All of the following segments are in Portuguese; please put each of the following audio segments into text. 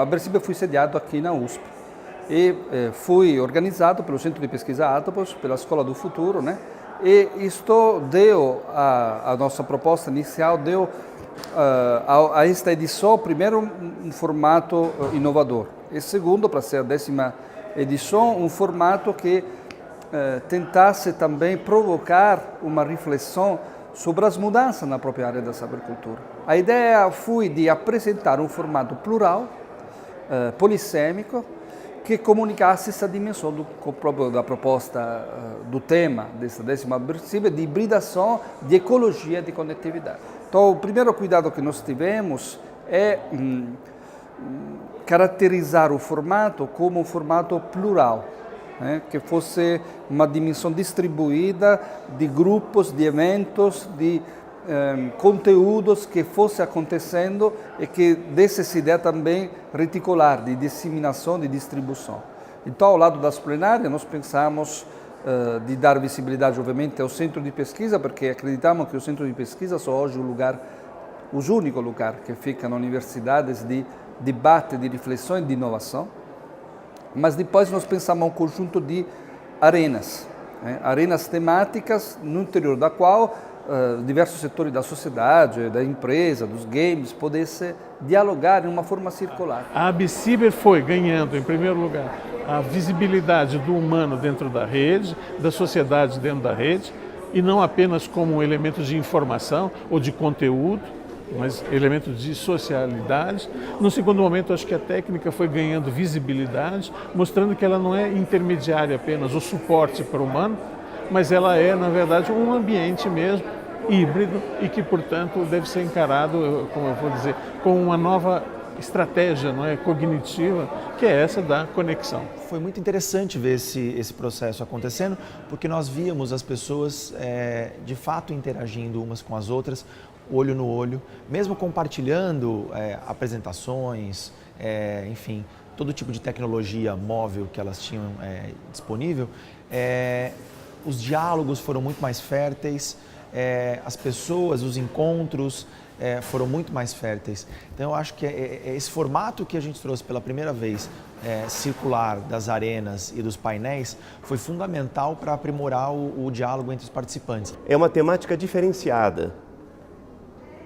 ABCIBER foi sediado aqui na USP e foi organizado pelo Centro de Pesquisa Atopos, pela Escola do Futuro, né? E isto deu, a nossa proposta inicial deu a esta edição, primeiro, um formato inovador, e segundo, para ser a 10ª edição, um formato que tentasse também provocar uma reflexão sobre as mudanças na própria área da sabercultura. A ideia foi de apresentar um formato plural, polissêmico, que comunicasse essa dimensão da proposta, do tema dessa 10ª ABCIBER, de hibridação, de ecologia e de conectividade. Então, o primeiro cuidado que nós tivemos é caracterizar o formato como um formato plural, né? Que fosse uma dimensão distribuída de grupos, de eventos, de conteúdos que fosse acontecendo e que desse essa ideia também reticular, de disseminação, de distribuição. Então, ao lado das plenárias, nós pensamos de dar visibilidade, obviamente, ao centro de pesquisa, porque acreditamos que o centro de pesquisa é hoje o único lugar que fica nas universidades de debate, de reflexão e de inovação. Mas depois nós pensamos um conjunto de arenas, né? Arenas temáticas no interior da qual diversos setores da sociedade, da empresa, dos games, pudessem dialogar de uma forma circular. A ABCIBER foi ganhando, em primeiro lugar, a visibilidade do humano dentro da rede, da sociedade dentro da rede, e não apenas como um elemento de informação ou de conteúdo, mas elemento de socialidade. No segundo momento, acho que a técnica foi ganhando visibilidade, mostrando que ela não é intermediária apenas, o suporte para o humano, mas ela é, na verdade, um ambiente mesmo híbrido e que, portanto, deve ser encarado, como eu vou dizer, com uma nova estratégia, não é, cognitiva, que é essa da conexão. Foi muito interessante ver esse processo acontecendo, porque nós víamos as pessoas de fato interagindo umas com as outras, olho no olho, mesmo compartilhando apresentações, enfim, todo tipo de tecnologia móvel que elas tinham disponível. Os diálogos foram muito mais férteis, as pessoas, os encontros foram muito mais férteis. Então eu acho que esse formato que a gente trouxe pela primeira vez, circular, das arenas e dos painéis, foi fundamental para aprimorar o diálogo entre os participantes. É uma temática diferenciada.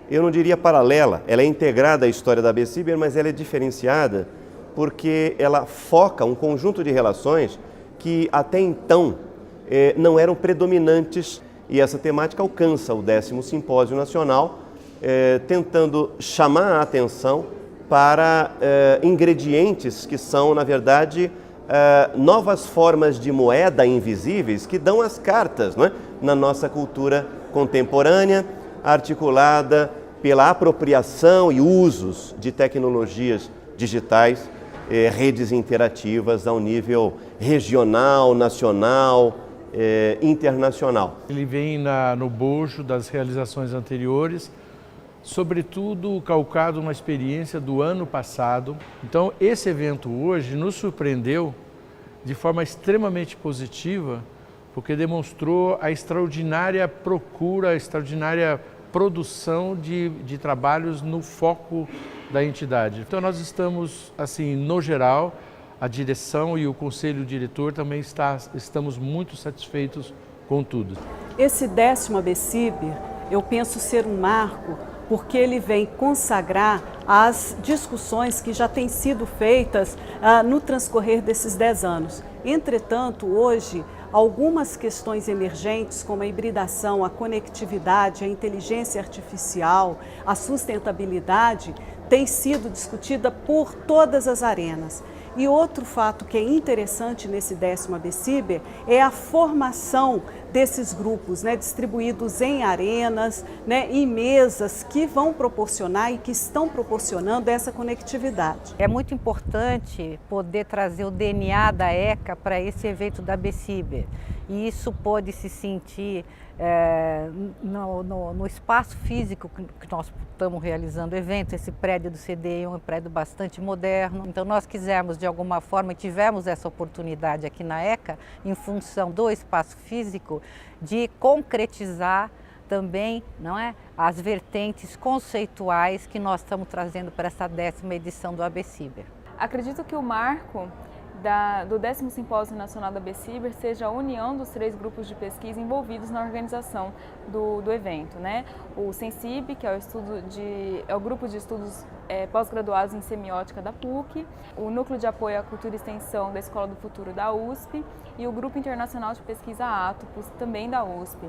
Eu não diria paralela, ela é integrada à história da ABCIBER, mas ela é diferenciada porque ela foca um conjunto de relações que até então não eram predominantes, e essa temática alcança o 10º Simpósio Nacional, tentando chamar a atenção para ingredientes que são, na verdade, novas formas de moeda invisíveis que dão as cartas, não é? Na nossa cultura contemporânea, articulada pela apropriação e usos de tecnologias digitais, redes interativas ao nível regional, nacional, internacional. Ele vem no bojo das realizações anteriores, sobretudo calcado numa experiência do ano passado. Então, esse evento hoje nos surpreendeu de forma extremamente positiva, porque demonstrou a extraordinária procura, a extraordinária produção de trabalhos no foco da entidade. Então, nós estamos, assim, no geral, a direção e o conselho diretor também estamos muito satisfeitos com tudo. Esse 10º ABCIBER, eu penso ser um marco, porque ele vem consagrar as discussões que já têm sido feitas no transcorrer desses 10 anos. Entretanto, hoje, algumas questões emergentes, como a hibridação, a conectividade, a inteligência artificial, a sustentabilidade, têm sido discutida por todas as arenas. E outro fato que é interessante nesse 10º ABCIBER é a formação desses grupos, né, distribuídos em arenas, né, em mesas que vão proporcionar e que estão proporcionando essa conectividade. É muito importante poder trazer o DNA da ECA para esse evento da ABCIBER. E isso pode se sentir no espaço físico que nós estamos realizando o evento. Esse prédio do CDI é um prédio bastante moderno. Então nós quisemos de alguma forma, e tivemos essa oportunidade aqui na ECA, em função do espaço físico, de concretizar também, não é, as vertentes conceituais que nós estamos trazendo para essa 10ª edição do ABCIBER. Acredito que o marco do 10º Simpósio Nacional da ABCiber seja a união dos 3 grupos de pesquisa envolvidos na organização do evento, né? O Sensib, que é o grupo de estudos pós-graduados em semiótica da PUC, o Núcleo de Apoio à Cultura e Extensão da Escola do Futuro da USP e o Grupo Internacional de Pesquisa Atopus, também da USP.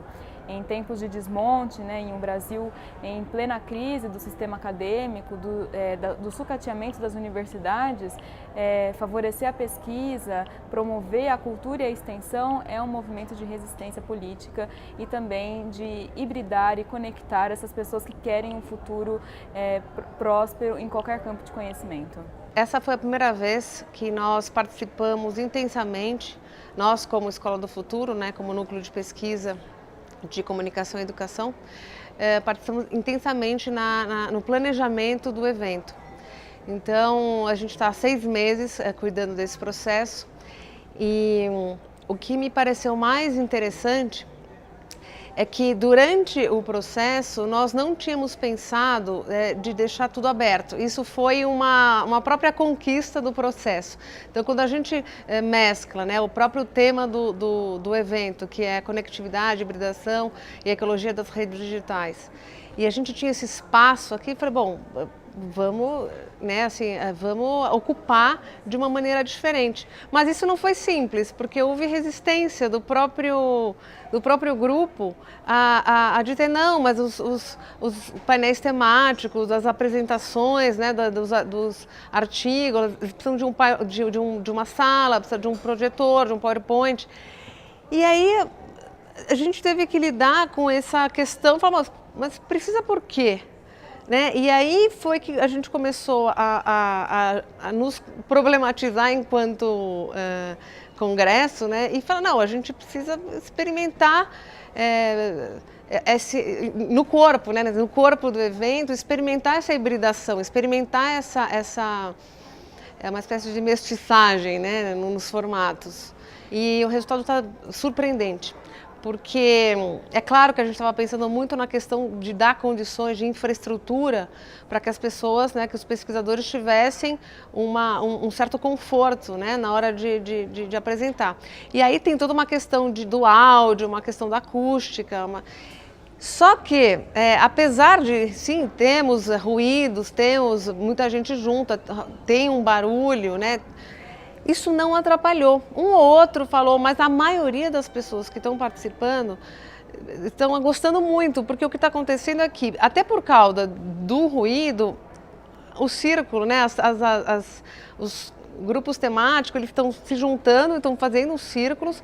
Em tempos de desmonte, né, em um Brasil em plena crise do sistema acadêmico, do sucateamento das universidades, favorecer a pesquisa, promover a cultura e a extensão é um movimento de resistência política e também de hibridar e conectar essas pessoas que querem um futuro próspero em qualquer campo de conhecimento. Essa foi a primeira vez que nós participamos intensamente, nós como Escola do Futuro, né, como núcleo de pesquisa de comunicação e educação, participamos intensamente no planejamento do evento. Então, a gente está há 6 meses cuidando desse processo e o que me pareceu mais interessante é que durante o processo nós não tínhamos pensado de deixar tudo aberto. Isso foi uma própria conquista do processo. Então, quando a gente mescla, né, o próprio tema do evento, que é conectividade, hibridação e ecologia das redes digitais, e a gente tinha esse espaço aqui, eu falei, bom, vamos, né, assim, vamos ocupar de uma maneira diferente. Mas isso não foi simples, porque houve resistência do próprio grupo a dizer não, mas os painéis temáticos, as apresentações, né, dos artigos, eles precisam de uma sala, precisa de um projetor, de um PowerPoint. E aí a gente teve que lidar com essa questão, falar, mas precisa por quê? Né? E aí foi que a gente começou a nos problematizar enquanto congresso, né? E falar, não, a gente precisa experimentar no corpo, né? No corpo do evento, experimentar essa hibridação, experimentar uma espécie de mestiçagem, né? Nos formatos. E o resultado está surpreendente. Porque é claro que a gente estava pensando muito na questão de dar condições de infraestrutura para que as pessoas, né, que os pesquisadores tivessem um certo conforto, né, na hora de apresentar. E aí tem toda uma questão do áudio, uma questão da acústica. Só que, apesar de, sim, temos ruídos, temos muita gente junta, tem um barulho, né? Isso não atrapalhou. Um ou outro falou, mas a maioria das pessoas que estão participando estão gostando muito, porque o que está acontecendo aqui, até por causa do ruído, o círculo, né, os grupos temáticos, eles estão se juntando, estão fazendo círculos,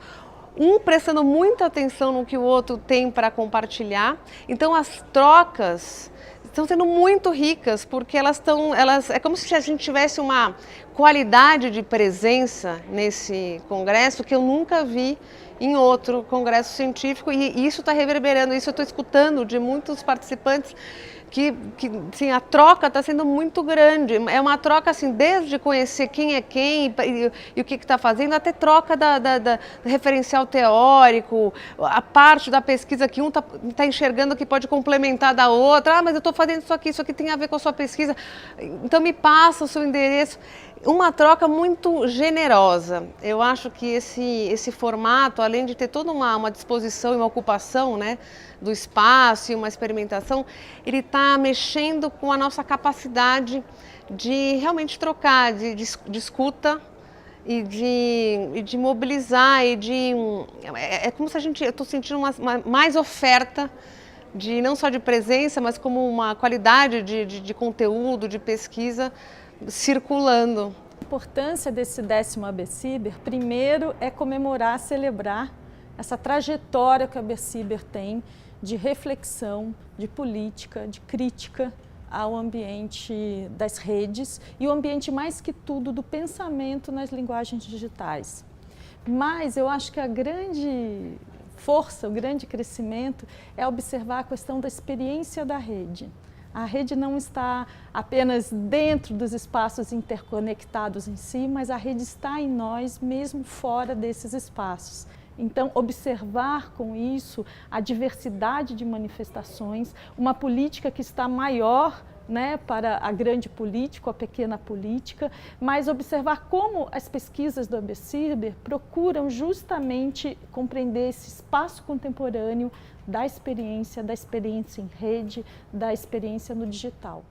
um prestando muita atenção no que o outro tem para compartilhar. Então as trocas estão sendo muito ricas, porque é como se a gente tivesse uma qualidade de presença nesse congresso que eu nunca vi em outro congresso científico, e isso está reverberando, isso eu estou escutando de muitos participantes, que sim, a troca está sendo muito grande. É uma troca assim, desde conhecer quem é quem e o que está fazendo, até troca do referencial teórico, a parte da pesquisa que um está enxergando que pode complementar da outra. Ah, mas eu estou fazendo isso aqui tem a ver com a sua pesquisa, então me passa o seu endereço. Uma troca muito generosa. Eu acho que esse formato, além de ter toda uma disposição e uma ocupação, né, do espaço e uma experimentação, ele está mexendo com a nossa capacidade de realmente trocar, de escuta e de mobilizar e é como se eu estou sentindo mais oferta não só de presença, mas como uma qualidade de conteúdo, de pesquisa circulando. A importância desse 10º ABCiber, primeiro, é comemorar, celebrar essa trajetória que a ABCiber tem de reflexão, de política, de crítica ao ambiente das redes e o ambiente, mais que tudo, do pensamento nas linguagens digitais. Mas eu acho que a grande força, o grande crescimento é observar a questão da experiência da rede. A rede não está apenas dentro dos espaços interconectados em si, mas a rede está em nós, mesmo fora desses espaços. Então, observar com isso a diversidade de manifestações, uma política que está maior né, para a grande política, a pequena política, mas observar como as pesquisas do ABCiber procuram justamente compreender esse espaço contemporâneo da experiência em rede, da experiência no digital.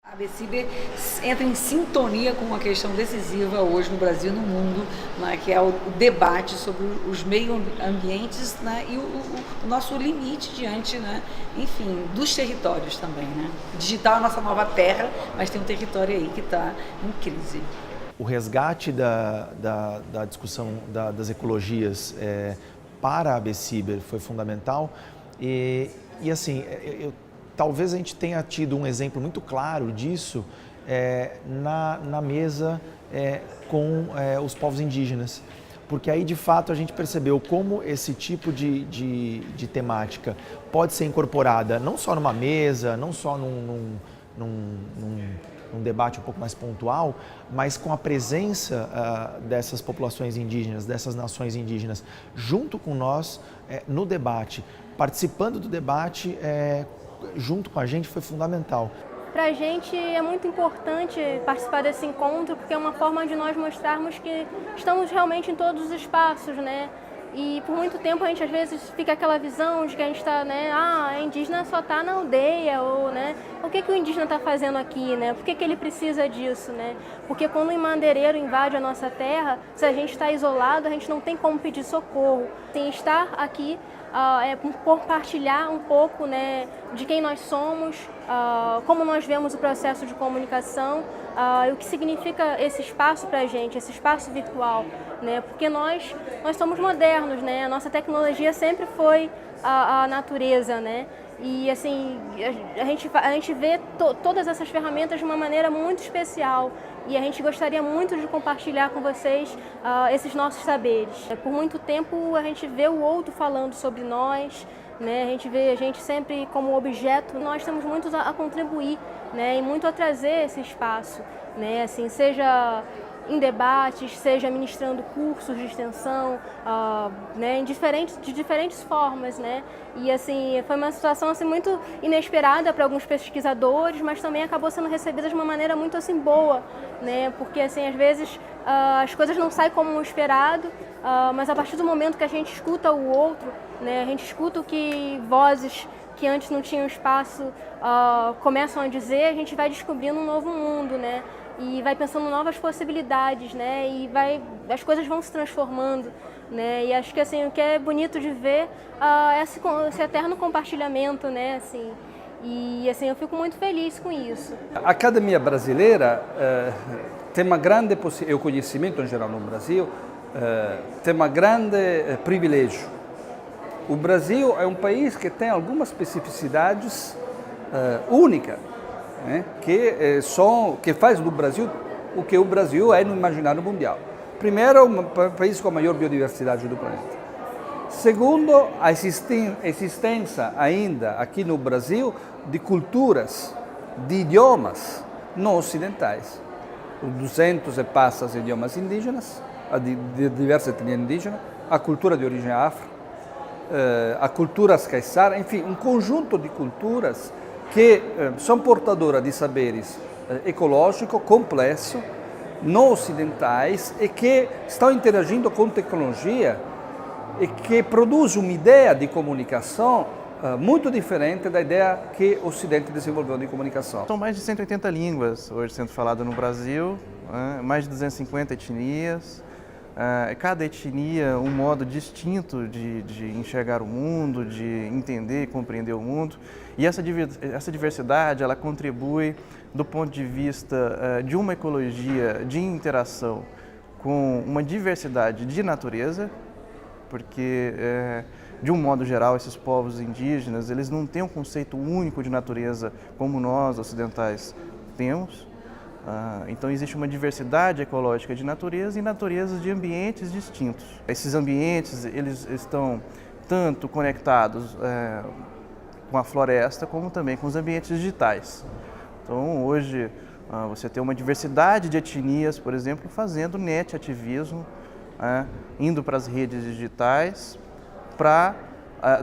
A ABCiber entra em sintonia com uma questão decisiva hoje no Brasil e no mundo, né, que é o debate sobre os meios ambientes, né, e o nosso limite diante, né, enfim, dos territórios também. Né? O digital é a nossa nova terra, mas tem um território aí que está em crise. O resgate da discussão das ecologias para a ABCiber foi fundamental e assim, talvez a gente tenha tido um exemplo muito claro disso na mesa com os povos indígenas, porque aí de fato a gente percebeu como esse tipo de temática pode ser incorporada não só numa mesa, não só num debate um pouco mais pontual, mas com a presença dessas populações indígenas, dessas nações indígenas, junto com nós no debate, participando do debate junto com a gente foi fundamental. Para a gente é muito importante participar desse encontro, porque é uma forma de nós mostrarmos que estamos realmente em todos os espaços, né? E por muito tempo a gente às vezes fica aquela visão de que a gente está, né, a indígena só está na aldeia, ou, né, o que o indígena está fazendo aqui, né? Por que ele precisa disso, né? Porque quando um madeireiro invade a nossa terra, se a gente está isolado, a gente não tem como pedir socorro. Tem estar aqui compartilhar um pouco, né, de quem nós somos, como nós vemos o processo de comunicação, e o que significa esse espaço para a gente, esse espaço virtual, né, porque nós somos modernos, né, a nossa tecnologia sempre foi a natureza, né, e assim, a gente vê todas essas ferramentas de uma maneira muito especial. E a gente gostaria muito de compartilhar com vocês esses nossos saberes. Por muito tempo a gente vê o outro falando sobre nós, né? A gente vê a gente sempre como objeto. Nós temos muito a contribuir, né? E muito a trazer esse espaço, né? Assim, seja em debates, seja ministrando cursos de extensão, né, de diferentes formas, né? E assim, foi uma situação assim, muito inesperada para alguns pesquisadores, mas também acabou sendo recebida de uma maneira muito assim, boa, né? Porque assim, às vezes as coisas não saem como esperado, mas a partir do momento que a gente escuta o outro, né, a gente escuta o que vozes que antes não tinham espaço começam a dizer, a gente vai descobrindo um novo mundo, né? E vai pensando novas possibilidades, né? E as coisas vão se transformando, né? E acho que assim, o que é bonito de ver esse eterno compartilhamento, né? Assim, e assim, eu fico muito feliz com isso. A Academia Brasileira tem uma grande possibilidade, o conhecimento em geral no Brasil tem uma grande privilégio. O Brasil é um país que tem algumas especificidades únicas, né, que faz do Brasil o que o Brasil é no imaginário mundial. Primeiro, um país com a maior biodiversidade do planeta. Segundo, a existência ainda aqui no Brasil de culturas, de idiomas não ocidentais. 200 e passas idiomas indígenas, de diversas etnias indígenas, a cultura de origem afro, a cultura caiçara, enfim, um conjunto de culturas que são portadoras de saberes ecológicos, complexos, não ocidentais e que estão interagindo com tecnologia e que produz uma ideia de comunicação muito diferente da ideia que o Ocidente desenvolveu de comunicação. São mais de 180 línguas hoje sendo faladas no Brasil, mais de 250 etnias. Cada etnia um modo distinto de enxergar o mundo, de entender e compreender o mundo. E essa diversidade ela contribui do ponto de vista de uma ecologia de interação com uma diversidade de natureza, porque de um modo geral esses povos indígenas eles não têm um conceito único de natureza como nós ocidentais temos. Então existe uma diversidade ecológica de natureza e naturezas de ambientes distintos. Esses ambientes eles estão tanto conectados com a floresta como também com os ambientes digitais. Então hoje Você tem uma diversidade de etnias, por exemplo, fazendo net-ativismo, indo para as redes digitais para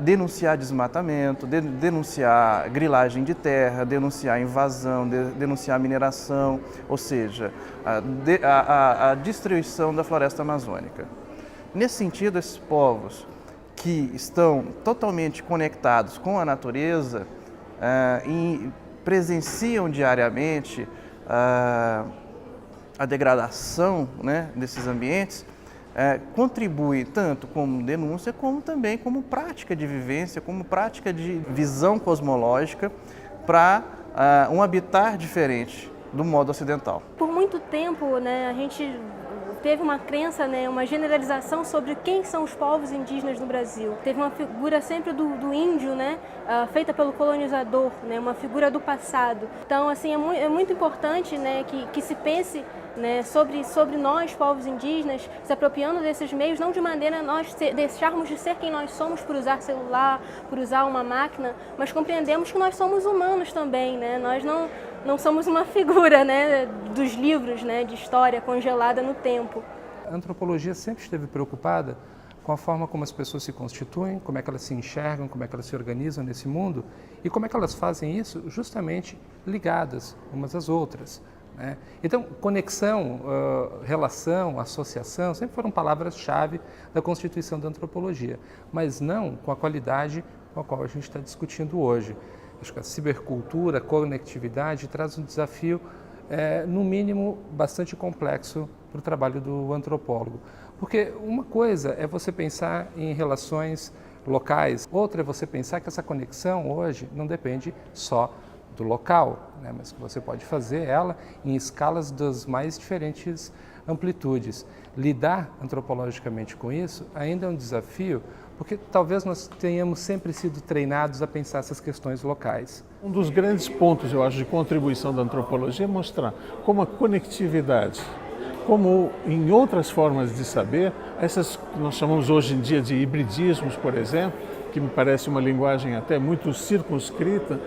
denunciar desmatamento, denunciar grilagem de terra, denunciar invasão, denunciar mineração, ou seja, a destruição da floresta amazônica. Nesse sentido, esses povos que estão totalmente conectados com a natureza e presenciam diariamente a degradação, né, desses ambientes, contribui tanto como denúncia, como também como prática de vivência, como prática de visão cosmológica para um habitat diferente do modo ocidental. Por muito tempo, né, a gente teve uma crença, né, uma generalização sobre quem são os povos indígenas no Brasil. Teve uma figura sempre do índio, né, feita pelo colonizador, né, uma figura do passado. Então, assim, é muito importante, né, que se pense, né, sobre nós, povos indígenas, se apropriando desses meios, não de maneira a nós deixarmos de ser quem nós somos por usar celular, por usar uma máquina, mas compreendemos que nós somos humanos também, né? Nós não somos uma figura, né, dos livros, né, de história congelada no tempo. A antropologia sempre esteve preocupada com a forma como as pessoas se constituem, como é que elas se enxergam, como é que elas se organizam nesse mundo e como é que elas fazem isso justamente ligadas umas às outras. Então, conexão, relação, associação, sempre foram palavras-chave da constituição da antropologia, mas não com a qualidade com a qual a gente está discutindo hoje. Acho que a cibercultura, a conectividade traz um desafio, no mínimo, bastante complexo para o trabalho do antropólogo. Porque uma coisa é você pensar em relações locais, outra é você pensar que essa conexão hoje não depende só do local, né, mas que você pode fazer ela em escalas das mais diferentes amplitudes. Lidar antropologicamente com isso ainda é um desafio, porque talvez nós tenhamos sempre sido treinados a pensar essas questões locais. Um dos grandes pontos, eu acho, de contribuição da antropologia é mostrar como a conectividade, como em outras formas de saber, essas que nós chamamos hoje em dia de hibridismos, por exemplo, que me parece uma linguagem até muito circunscrita,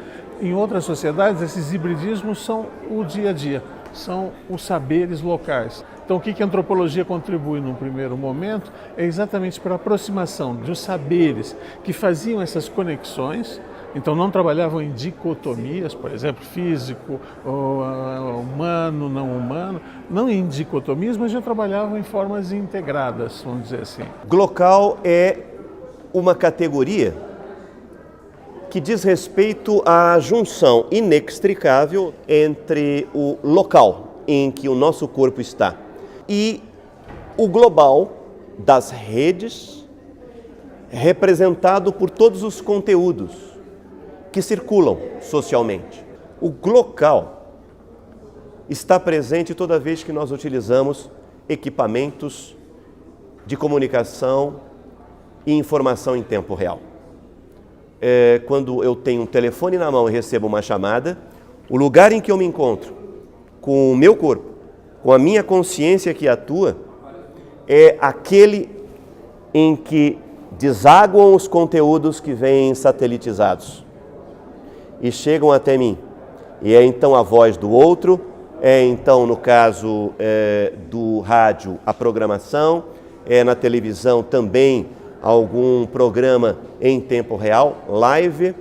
em outras sociedades esses hibridismos são o dia a dia, são os saberes locais. Então o que a antropologia contribui num primeiro momento é exatamente para a aproximação dos saberes que faziam essas conexões. Então não trabalhavam em dicotomias, por exemplo, físico, humano, não humano, não em dicotomias, mas já trabalhavam em formas integradas, vamos dizer assim. Glocal é uma categoria que diz respeito à junção inextricável entre o local em que o nosso corpo está e o global das redes, representado por todos os conteúdos que circulam socialmente. O glocal está presente toda vez que nós utilizamos equipamentos de comunicação e informação em tempo real. Quando eu tenho um telefone na mão e recebo uma chamada, o lugar em que eu me encontro, com o meu corpo, com a minha consciência que atua, é aquele em que desaguam os conteúdos que vêm satelitizados e chegam até mim. E é então a voz do outro, é então, no caso do rádio, a programação, é na televisão também algum programa em tempo real, live,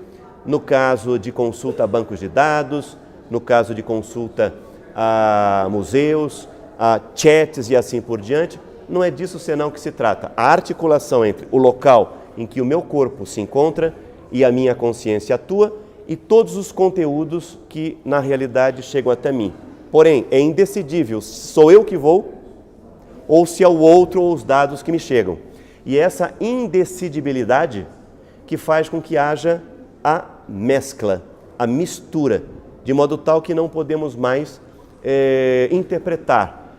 no caso de consulta a bancos de dados, no caso de consulta a museus, a chats e assim por diante. Não é disso senão que se trata. A articulação entre o local em que o meu corpo se encontra e a minha consciência atua e todos os conteúdos que na realidade chegam até mim. Porém, é indecidível se sou eu que vou ou se é o outro ou os dados que me chegam. E essa indecidibilidade que faz com que haja a mescla, a mistura, de modo tal que não podemos mais interpretar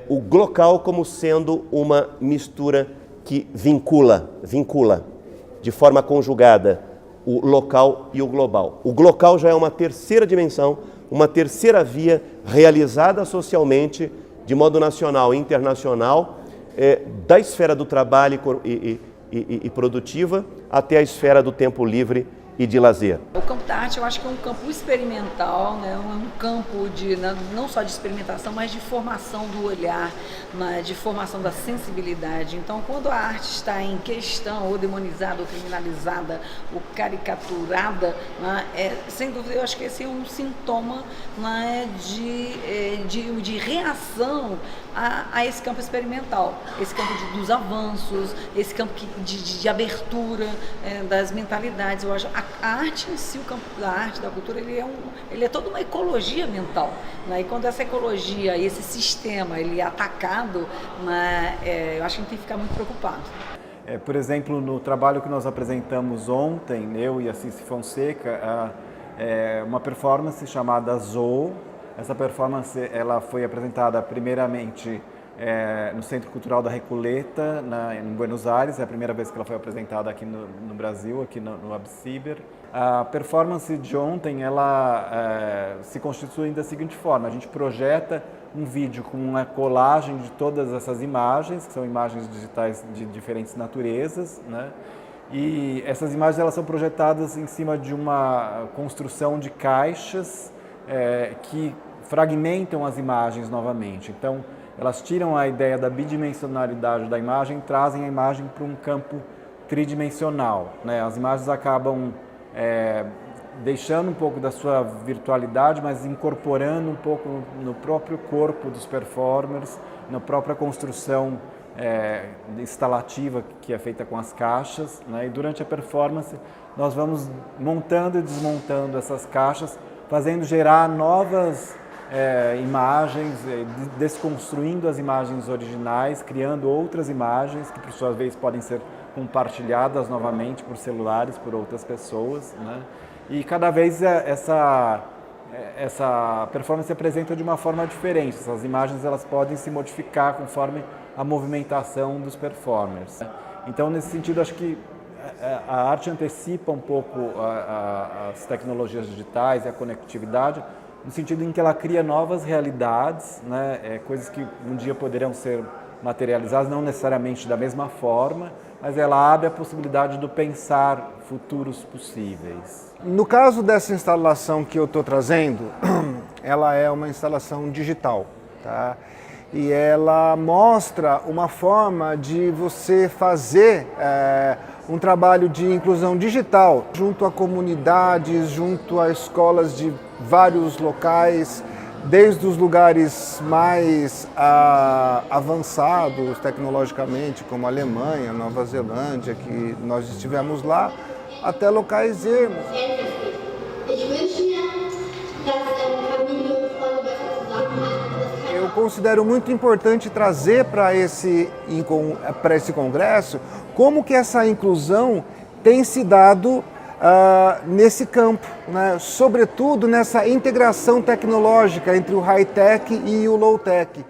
o glocal como sendo uma mistura que vincula de forma conjugada o local e o global. O glocal já é uma terceira dimensão, uma terceira via realizada socialmente, de modo nacional e internacional, da esfera do trabalho e produtiva até a esfera do tempo livre e de lazer? O campo da arte eu acho que é um campo experimental, né? Um campo de, não só de experimentação, mas de formação do olhar, né? De formação da sensibilidade. Então, quando a arte está em questão, ou demonizada, ou criminalizada, ou caricaturada, né? Sem dúvida eu acho que esse é um sintoma, né? de reação a esse campo experimental, esse campo dos avanços, esse campo de abertura das mentalidades. Eu acho a arte em si, o campo da arte, da cultura, ele é toda uma ecologia mental, né? E quando essa ecologia, esse sistema, ele é atacado, né? Eu acho que a gente tem que ficar muito preocupado. Por exemplo, no trabalho que nós apresentamos ontem, eu e a Cici Fonseca, uma performance chamada Zoo. Essa performance ela foi apresentada primeiramente no Centro Cultural da Recoleta, em Buenos Aires. É a primeira vez que ela foi apresentada aqui no Brasil, aqui no ABCIBER. A performance de ontem ela se constitui da seguinte forma: a gente projeta um vídeo com uma colagem de todas essas imagens, que são imagens digitais de diferentes naturezas, né? E essas imagens elas são projetadas em cima de uma construção de caixas que fragmentam as imagens novamente. Então, elas tiram a ideia da bidimensionalidade da imagem e trazem a imagem para um campo tridimensional, né? As imagens acabam deixando um pouco da sua virtualidade, mas incorporando um pouco no próprio corpo dos performers, na própria construção instalativa que é feita com as caixas, né? E durante a performance nós vamos montando e desmontando essas caixas, fazendo gerar novas imagens, desconstruindo as imagens originais, criando outras imagens que por sua vez podem ser compartilhadas novamente por celulares, por outras pessoas, né? E cada vez essa performance se apresenta de uma forma diferente. Essas imagens elas podem se modificar conforme a movimentação dos performers. Então, nesse sentido, acho que a arte antecipa um pouco as tecnologias digitais e a conectividade, no sentido em que ela cria novas realidades, né? Coisas que um dia poderão ser materializadas, não necessariamente da mesma forma, mas ela abre a possibilidade do pensar futuros possíveis. No caso dessa instalação que eu estou trazendo, ela é uma instalação digital, tá? E ela mostra uma forma de você fazer um trabalho de inclusão digital junto a comunidades, junto a escolas de vários locais, desde os lugares mais avançados tecnologicamente, como a Alemanha, Nova Zelândia, que nós estivemos lá, até locais ermos. Eu considero muito importante trazer para esse congresso como que essa inclusão tem se dado nesse campo, né? Sobretudo nessa integração tecnológica entre o high-tech e o low-tech.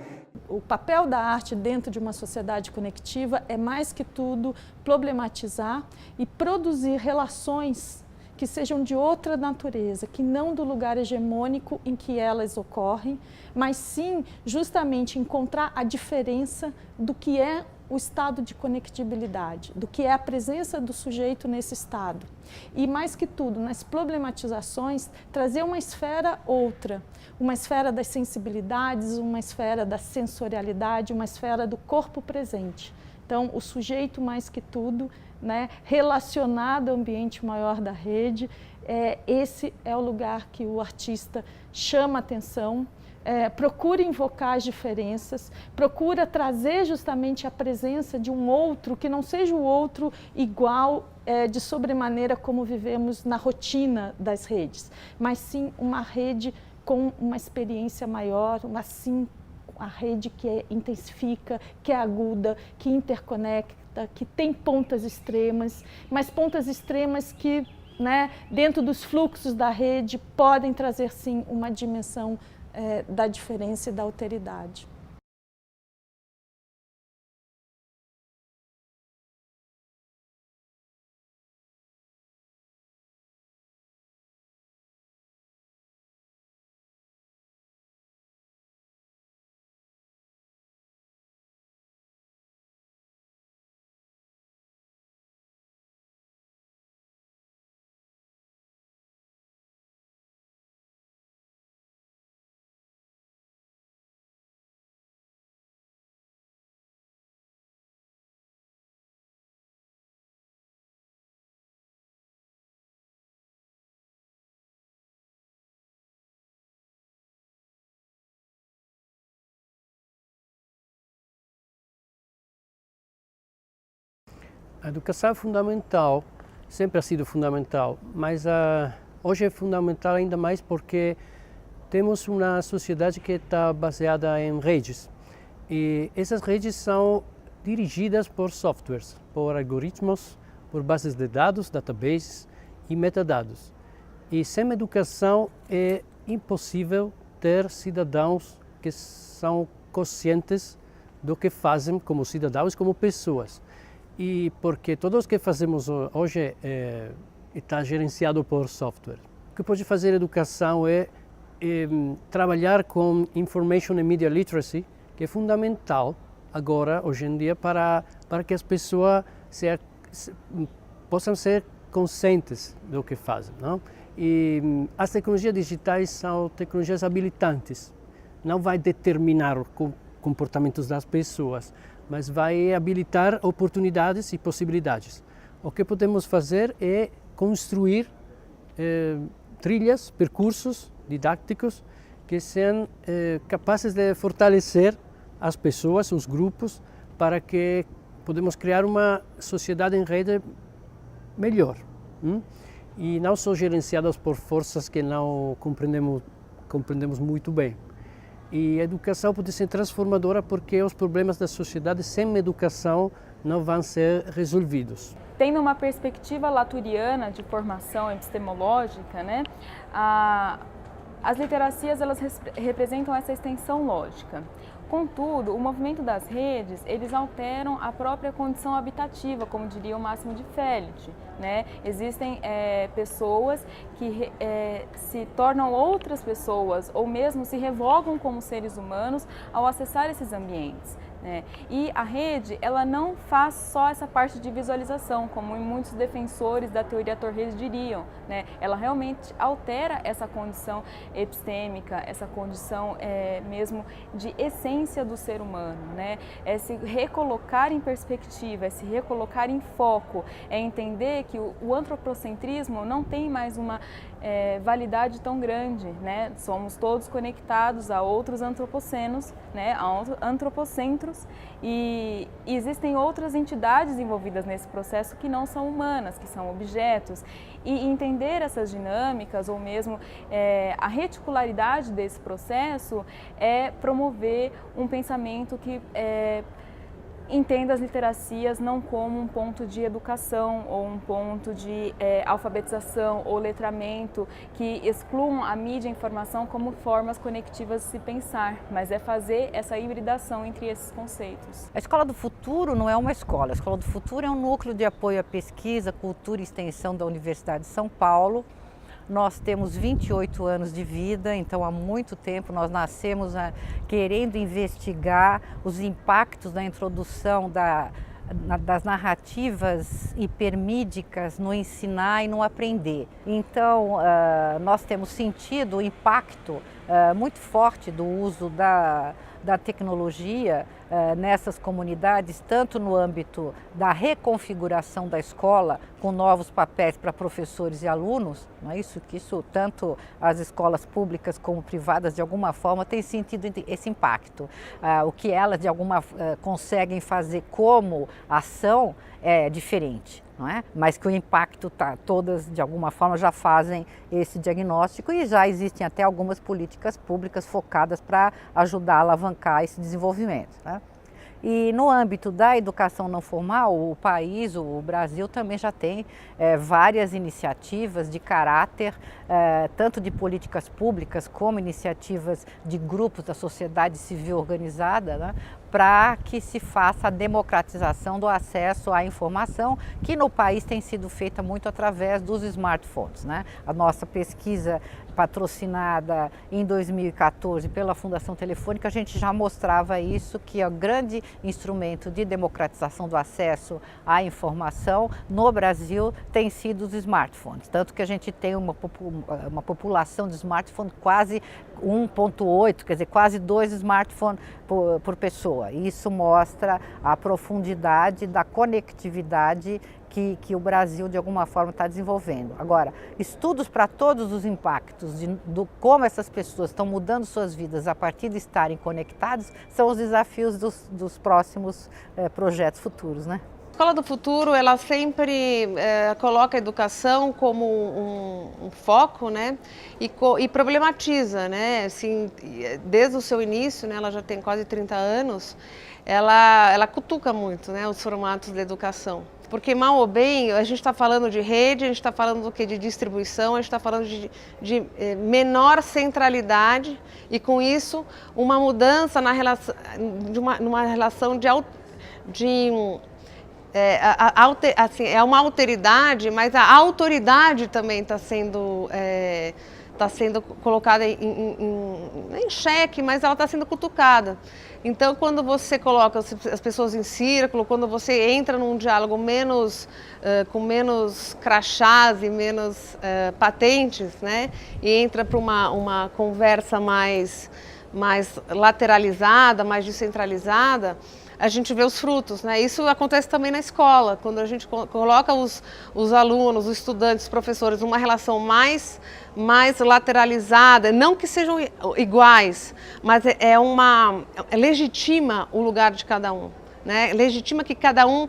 O papel da arte dentro de uma sociedade conectiva é mais que tudo problematizar e produzir relações que sejam de outra natureza, que não do lugar hegemônico em que elas ocorrem, mas sim justamente encontrar a diferença do que é o estado de conectibilidade, do que é a presença do sujeito nesse estado. E mais que tudo, nas problematizações, trazer uma esfera outra, uma esfera das sensibilidades, uma esfera da sensorialidade, uma esfera do corpo presente. Então, o sujeito mais que tudo, né, relacionado ao ambiente maior da rede, esse é o lugar que o artista chama atenção, procura invocar as diferenças, procura trazer justamente a presença de um outro que não seja o outro igual de sobremaneira como vivemos na rotina das redes, mas sim uma rede com uma experiência maior, a rede que intensifica, que é aguda, que interconecta, que tem pontas extremas, mas pontas extremas que, né, dentro dos fluxos da rede podem trazer sim uma dimensão da diferença e da alteridade. A educação é fundamental, sempre ha sido fundamental, mas hoje é fundamental ainda mais porque temos uma sociedade que está baseada em redes. E essas redes são dirigidas por softwares, por algoritmos, por bases de dados, databases e metadados. E sem educação é impossível ter cidadãos que são conscientes do que fazem como cidadãos, como pessoas. E porque tudo o que fazemos hoje está gerenciado por software. O que pode fazer a educação é trabalhar com Information and Media Literacy, que é fundamental agora, hoje em dia, para que as pessoas possam ser conscientes do que fazem. Não? E as tecnologias digitais são tecnologias habilitantes. Não vai determinar comportamentos das pessoas, mas vai habilitar oportunidades e possibilidades. O que podemos fazer é construir trilhas, percursos didáticos que sejam capazes de fortalecer as pessoas, os grupos, para que podemos criar uma sociedade em rede melhor. E não só gerenciadas por forças que não compreendemos muito bem. E a educação pode ser transformadora porque os problemas da sociedade sem educação não vão ser resolvidos. Tendo uma perspectiva laturiana de formação epistemológica, né, as literacias elas representam essa extensão lógica. Contudo, o movimento das redes, eles alteram a própria condição habitativa, como diria o Máximo de Felice, né? Existem pessoas que se tornam outras pessoas ou mesmo se revogam como seres humanos ao acessar esses ambientes. E a rede, ela não faz só essa parte de visualização, como muitos defensores da teoria Torres diriam, né? Ela realmente altera essa condição epistêmica, essa condição mesmo de essência do ser humano, né? É se recolocar em perspectiva, é se recolocar em foco, é entender que o antropocentrismo não tem mais uma validade tão grande, né? Somos todos conectados a outros antropocenos, né? A antropocentros, e existem outras entidades envolvidas nesse processo que não são humanas, que são objetos. E entender essas dinâmicas, ou mesmo a reticularidade desse processo, é promover um pensamento que entenda as literacias não como um ponto de educação ou um ponto de alfabetização ou letramento que excluam a mídia e a informação como formas conectivas de se pensar, mas é fazer essa hibridação entre esses conceitos. A Escola do Futuro não é uma escola, a Escola do Futuro é um núcleo de apoio à pesquisa, cultura e extensão da Universidade de São Paulo. Nós temos 28 anos de vida, então há muito tempo nós nascemos querendo investigar os impactos da introdução das narrativas hipermídicas no ensinar e no aprender. Então, nós temos sentido o impacto muito forte do uso da tecnologia nessas comunidades, tanto no âmbito da reconfiguração da escola, com novos papéis para professores e alunos, não é isso? Que isso, tanto as escolas públicas como privadas, de alguma forma, têm sentido esse impacto. O que elas, de alguma conseguem fazer como ação é diferente. Não é? Mas que o impacto todas de alguma forma já fazem esse diagnóstico e já existem até algumas políticas públicas focadas para ajudar a alavancar esse desenvolvimento. Tá? E no âmbito da educação não formal, o país, o Brasil também já tem várias iniciativas de caráter, tanto de políticas públicas como iniciativas de grupos da sociedade civil organizada, né, para que se faça a democratização do acesso à informação, que no país tem sido feita muito através dos smartphones, né? A nossa pesquisa patrocinada em 2014 pela Fundação Telefônica, a gente já mostrava isso, que é o grande instrumento de democratização do acesso à informação no Brasil tem sido os smartphones, tanto que a gente tem uma população de smartphones quase 1,8, quer dizer, quase 2 smartphones por pessoa. Isso mostra a profundidade da conectividade que o Brasil, de alguma forma, está desenvolvendo. Agora, estudos para todos os impactos do como essas pessoas estão mudando suas vidas a partir de estarem conectados são os desafios dos próximos projetos futuros, né? Escola do Futuro, ela sempre coloca a educação como um foco, né? E problematiza, né? Assim, desde o seu início, né? Ela já tem quase 30 anos, ela cutuca muito, né? Os formatos da educação. Porque, mal ou bem, a gente está falando de rede, a gente está falando do quê? De distribuição, a gente está falando de menor centralidade e, com isso, uma mudança na relação, numa relação é uma alteridade, mas a autoridade também está sendo colocada em xeque, mas ela está sendo cutucada. Então, quando você coloca as pessoas em círculo, quando você entra num diálogo com menos crachás e menos patentes, né, e entra para uma conversa mais lateralizada, mais descentralizada, a gente vê os frutos, né? Isso acontece também na escola, quando a gente coloca os alunos, os estudantes, os professores numa relação mais lateralizada, não que sejam iguais, mas legitima o lugar de cada um, né? Legitima que cada um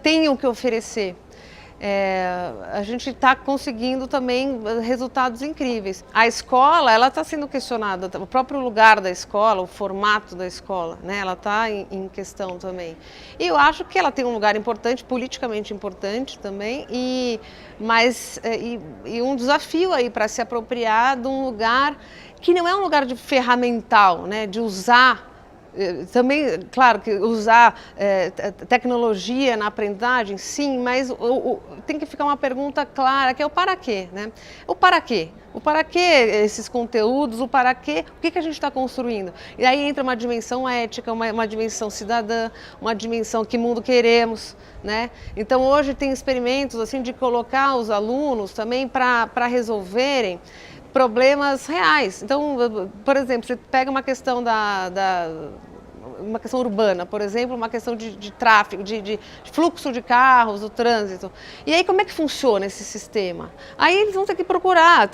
tenha o que oferecer. A gente está conseguindo também resultados incríveis. A escola, ela está sendo questionada, o próprio lugar da escola, o formato da escola, né? Ela está em questão também. E eu acho que ela tem um lugar importante, politicamente importante também, e um desafio aí para se apropriar de um lugar que não é um lugar de ferramental, né? De usar. Também, claro, que usar tecnologia na aprendizagem, sim, mas tem que ficar uma pergunta clara, que é o para quê, né? O para quê? O para quê esses conteúdos, o para quê, o que a gente está construindo? E aí entra uma dimensão ética, uma dimensão cidadã, uma dimensão que mundo queremos, né? Então hoje tem experimentos assim de colocar os alunos também para resolverem problemas reais. Então, por exemplo, você pega uma questão uma questão urbana, por exemplo, uma questão de tráfego, de fluxo de carros, o trânsito. E aí como é que funciona esse sistema? Aí eles vão ter que procurar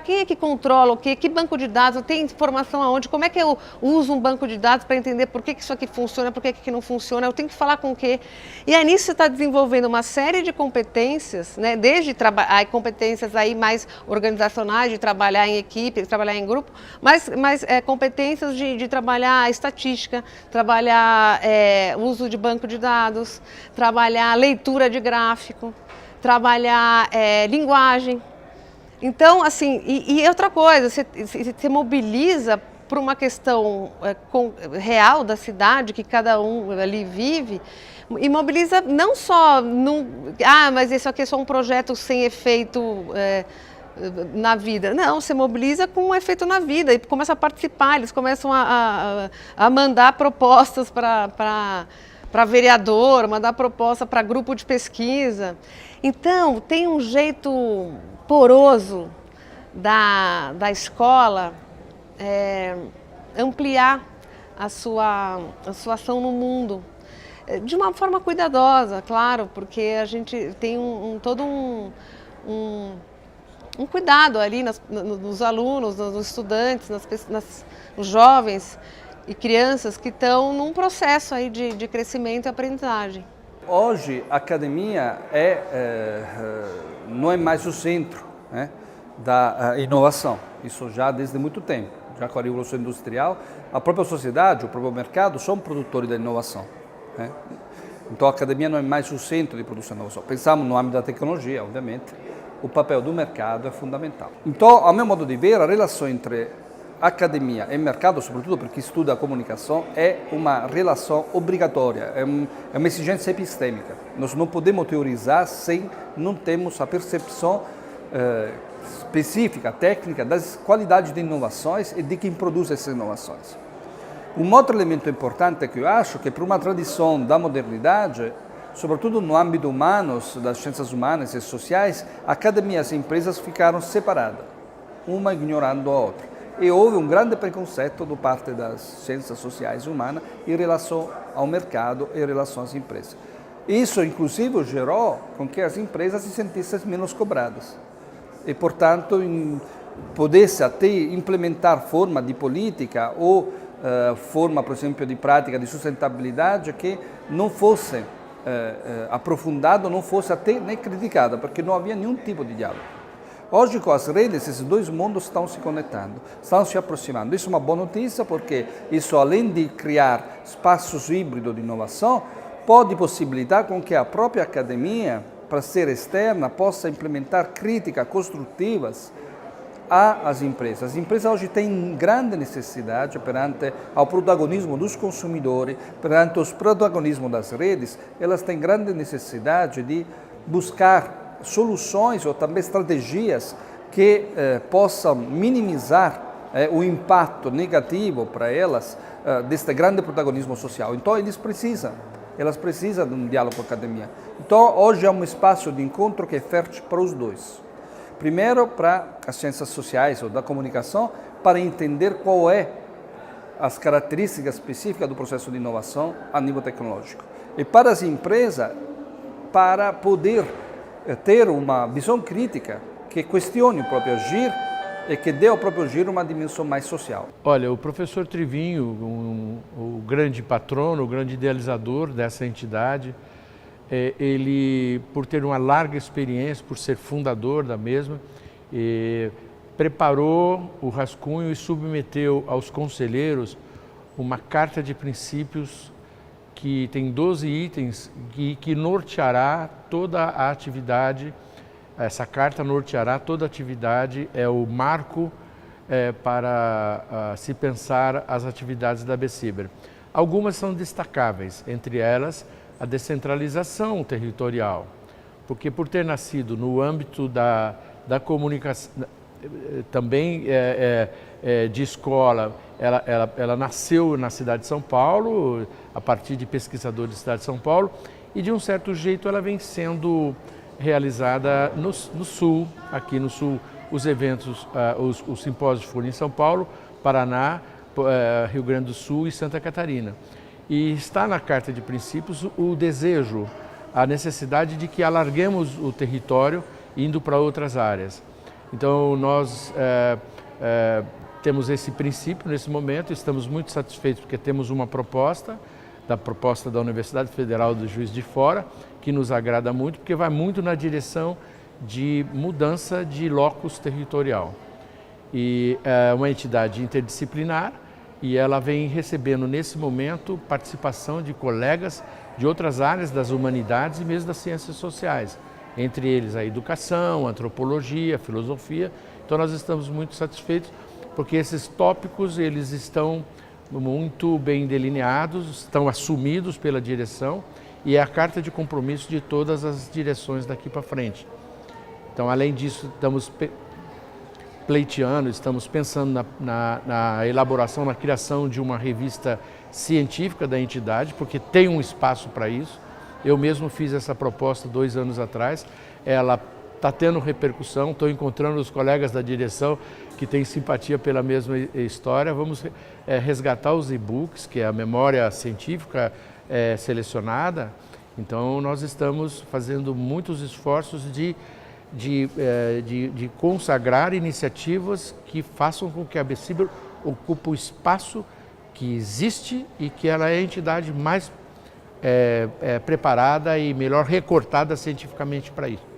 quem é que controla o quê, que banco de dados, tem informação aonde, como é que eu uso um banco de dados para entender por que isso aqui funciona, por que não funciona, eu tenho que falar com o quê. E aí nisso você está desenvolvendo uma série de competências, né, desde competências aí mais organizacionais, de trabalhar em equipe, de trabalhar em grupo, mas competências de trabalhar estatística, trabalhar uso de banco de dados, trabalhar leitura de gráfico, trabalhar linguagem. Então, assim, e outra coisa, você mobiliza para uma questão real da cidade, que cada um ali vive, e mobiliza não só, mas isso aqui é só um projeto sem efeito na vida. Não, você mobiliza com um efeito na vida e começa a participar, eles começam a mandar propostas para vereador, mandar proposta para grupo de pesquisa. Então, tem um jeito poroso da escola ampliar a sua ação no mundo, de uma forma cuidadosa, claro, porque a gente tem todo um cuidado ali nos alunos, nos estudantes, nos jovens e crianças que estão num processo aí de crescimento e aprendizagem. Hoje a academia não é mais o centro, né, da inovação, isso já desde muito tempo. Já com a Revolução Industrial, a própria sociedade, o próprio mercado são produtores da inovação, né? Então a academia não é mais o centro de produção de inovação. Pensamos no âmbito da tecnologia, obviamente, o papel do mercado é fundamental. Então, ao meu modo de ver, a relação entre academia e mercado, sobretudo para quem estuda a comunicação, é uma relação obrigatória, é uma exigência epistêmica. Nós não podemos teorizar sem não termos a percepção específica, técnica, das qualidades de inovações e de quem produz essas inovações. Um outro elemento importante que eu acho que para uma tradição da modernidade, sobretudo no âmbito humano, das ciências humanas e sociais, academias e empresas ficaram separadas, uma ignorando a outra. E houve um grande preconceito da parte das ciências sociais e humanas em relação ao mercado e em relação às empresas. Isso, inclusive, gerou com que as empresas se sentissem menos cobradas e, portanto, pudesse até implementar forma de política ou forma, por exemplo, de prática de sustentabilidade que não fosse aprofundado não fosse até nem criticada, porque não havia nenhum tipo de diálogo. Hoje, com as redes, esses dois mundos estão se conectando, estão se aproximando. Isso é uma boa notícia, porque isso, além de criar espaços híbridos de inovação, pode possibilitar com que a própria academia, para ser externa, possa implementar críticas construtivas às empresas. As empresas hoje têm grande necessidade perante ao protagonismo dos consumidores, perante os protagonismos das redes, elas têm grande necessidade de buscar soluções ou também estratégias que possam minimizar o impacto negativo para elas deste grande protagonismo social. Então elas precisam de um diálogo com a academia. Então hoje é um espaço de encontro que é fértil para os dois. Primeiro para as ciências sociais ou da comunicação, para entender qual é as características específicas do processo de inovação a nível tecnológico. E para as empresas, para poder ter uma visão crítica que questione o próprio agir e que dê ao próprio agir uma dimensão mais social. Olha, o professor Trivinho, o grande patrono, o grande idealizador dessa entidade, ele, por ter uma larga experiência, por ser fundador da mesma, preparou o rascunho e submeteu aos conselheiros uma carta de princípios que tem 12 itens que norteará toda a atividade. Essa carta norteará toda a atividade, é o marco para se pensar as atividades da ABCiber. Algumas são destacáveis, entre elas a descentralização territorial, porque por ter nascido no âmbito da comunicação, também de escola, ela nasceu na cidade de São Paulo, a partir de pesquisadores da cidade de São Paulo, e de um certo jeito ela vem sendo realizada no Sul, aqui no Sul, os eventos, os simpósios foram em São Paulo, Paraná, Rio Grande do Sul e Santa Catarina. E está na Carta de Princípios o desejo, a necessidade de que alarguemos o território indo para outras áreas. Então nós temos esse princípio nesse momento, estamos muito satisfeitos porque temos uma proposta da Universidade Federal do Juiz de Fora, que nos agrada muito, porque vai muito na direção de mudança de locus territorial. E é uma entidade interdisciplinar e ela vem recebendo nesse momento participação de colegas de outras áreas das humanidades e mesmo das ciências sociais, entre eles a educação, a antropologia, a filosofia. Então nós estamos muito satisfeitos porque esses tópicos eles estão muito bem delineados, estão assumidos pela direção e é a carta de compromisso de todas as direções daqui para frente. Então, além disso, estamos pleiteando, estamos pensando na elaboração, na criação de uma revista científica da entidade, porque tem um espaço para isso. Eu mesmo fiz essa proposta 2 anos atrás, ela está tendo repercussão, estou encontrando os colegas da direção que têm simpatia pela mesma história. Vamos resgatar os e-books, que é a memória científica selecionada. Então, nós estamos fazendo muitos esforços de consagrar iniciativas que façam com que a ABCiber ocupe o espaço que existe e que ela é a entidade mais preparada e melhor recortada cientificamente para isso.